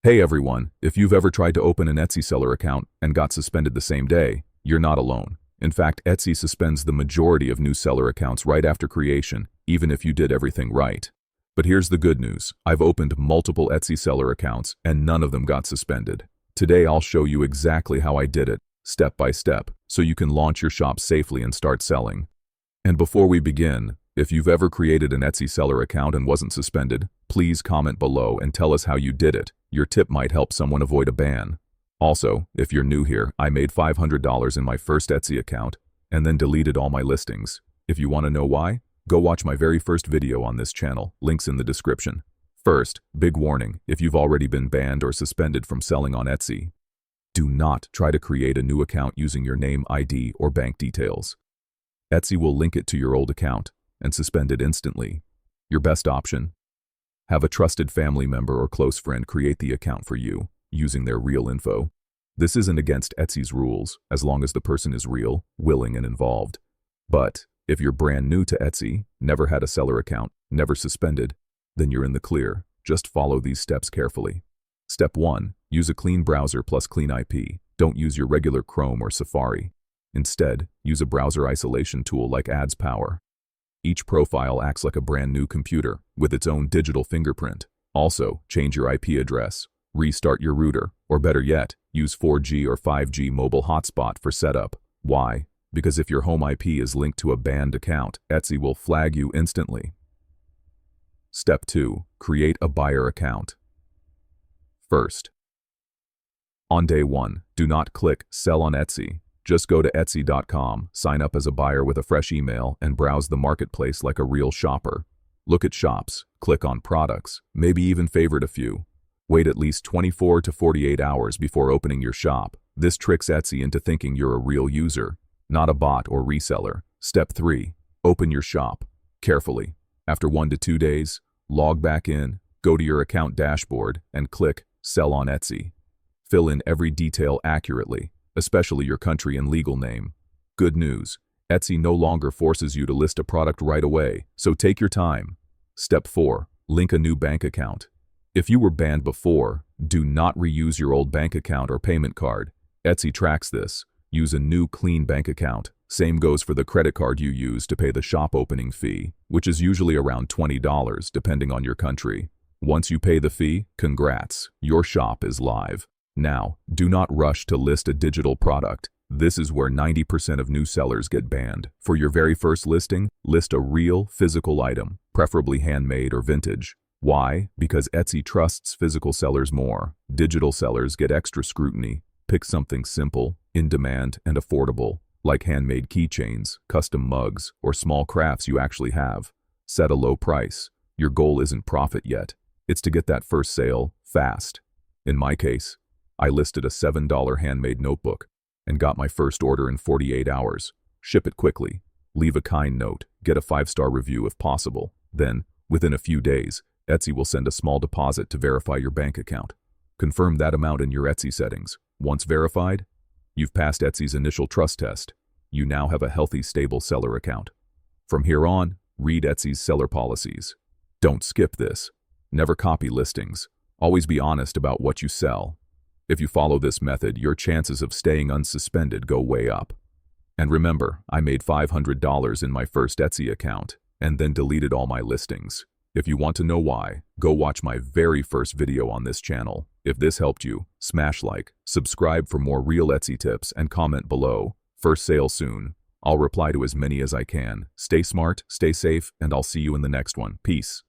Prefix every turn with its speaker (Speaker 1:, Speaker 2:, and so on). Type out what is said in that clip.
Speaker 1: Hey everyone, if you've ever tried to open an Etsy seller account and got suspended the same day, you're not alone. In fact, Etsy suspends the majority of new seller accounts right after creation, even if you did everything right. But here's the good news. I've opened multiple Etsy seller accounts and none of them got suspended. Today I'll show you exactly how I did it, step by step, so you can launch your shop safely and start selling. And before we begin, if you've ever created an Etsy seller account and wasn't suspended, please comment below and tell us how you did it. Your tip might help someone avoid a ban. Also, if you're new here, I made $500 in my first Etsy account and then deleted all my listings. If you want to know why, go watch my very first video on this channel, links in the description. First, big warning, if you've already been banned or suspended from selling on Etsy, do not try to create a new account using your name, ID, or bank details. Etsy will link it to your old account and suspend it instantly. Your best option: have a trusted family member or close friend create the account for you, using their real info. This isn't against Etsy's rules, as long as the person is real, willing, and involved. But if you're brand new to Etsy, never had a seller account, never suspended, then you're in the clear. Just follow these steps carefully. Step 1. Use a clean browser plus clean IP. Don't use your regular Chrome or Safari. Instead, use a browser isolation tool like AdsPower. Each profile acts like a brand new computer, with its own digital fingerprint. Also, change your IP address, restart your router, or better yet, use 4G or 5G mobile hotspot for setup. Why? Because if your home IP is linked to a banned account, Etsy will flag you instantly. Step 2. Create a buyer account. First, on day 1, do not click Sell on Etsy. Just go to Etsy.com, sign up as a buyer with a fresh email, and browse the marketplace like a real shopper. Look at shops, click on products, maybe even favorite a few. Wait at least 24 to 48 hours before opening your shop. This tricks Etsy into thinking you're a real user, not a bot or reseller. Step 3. Open your shop. Carefully. After 1 to 2 days, log back in, go to your account dashboard, and click Sell on Etsy. Fill in every detail accurately, especially your country and legal name. Good news, Etsy no longer forces you to list a product right away, so take your time. Step 4. Link a new bank account. If you were banned before, do not reuse your old bank account or payment card. Etsy tracks this. Use a new clean bank account. Same goes for the credit card you use to pay the shop opening fee, which is usually around $20 depending on your country. Once you pay the fee, congrats, your shop is live. Now, do not rush to list a digital product. This is where 90% of new sellers get banned. For your very first listing, list a real, physical item, preferably handmade or vintage. Why? Because Etsy trusts physical sellers more. Digital sellers get extra scrutiny. Pick something simple, in demand, and affordable, like handmade keychains, custom mugs, or small crafts you actually have. Set a low price. Your goal isn't profit yet. It's to get that first sale, fast. In my case, I listed a $7 handmade notebook and got my first order in 48 hours. Ship it quickly. Leave a kind note. Get a 5-star review if possible. Then, within a few days, Etsy will send a small deposit to verify your bank account. Confirm that amount in your Etsy settings. Once verified, you've passed Etsy's initial trust test. You now have a healthy, stable seller account. From here on, read Etsy's seller policies. Don't skip this. Never copy listings. Always be honest about what you sell. If you follow this method, your chances of staying unsuspended go way up. And remember, I made $500 in my first Etsy account and then deleted all my listings. If you want to know why, go watch my very first video on this channel. If this helped you, smash like, subscribe for more real Etsy tips, and comment below. First sale soon. I'll reply to as many as I can. Stay smart, stay safe, and I'll see you in the next one. Peace.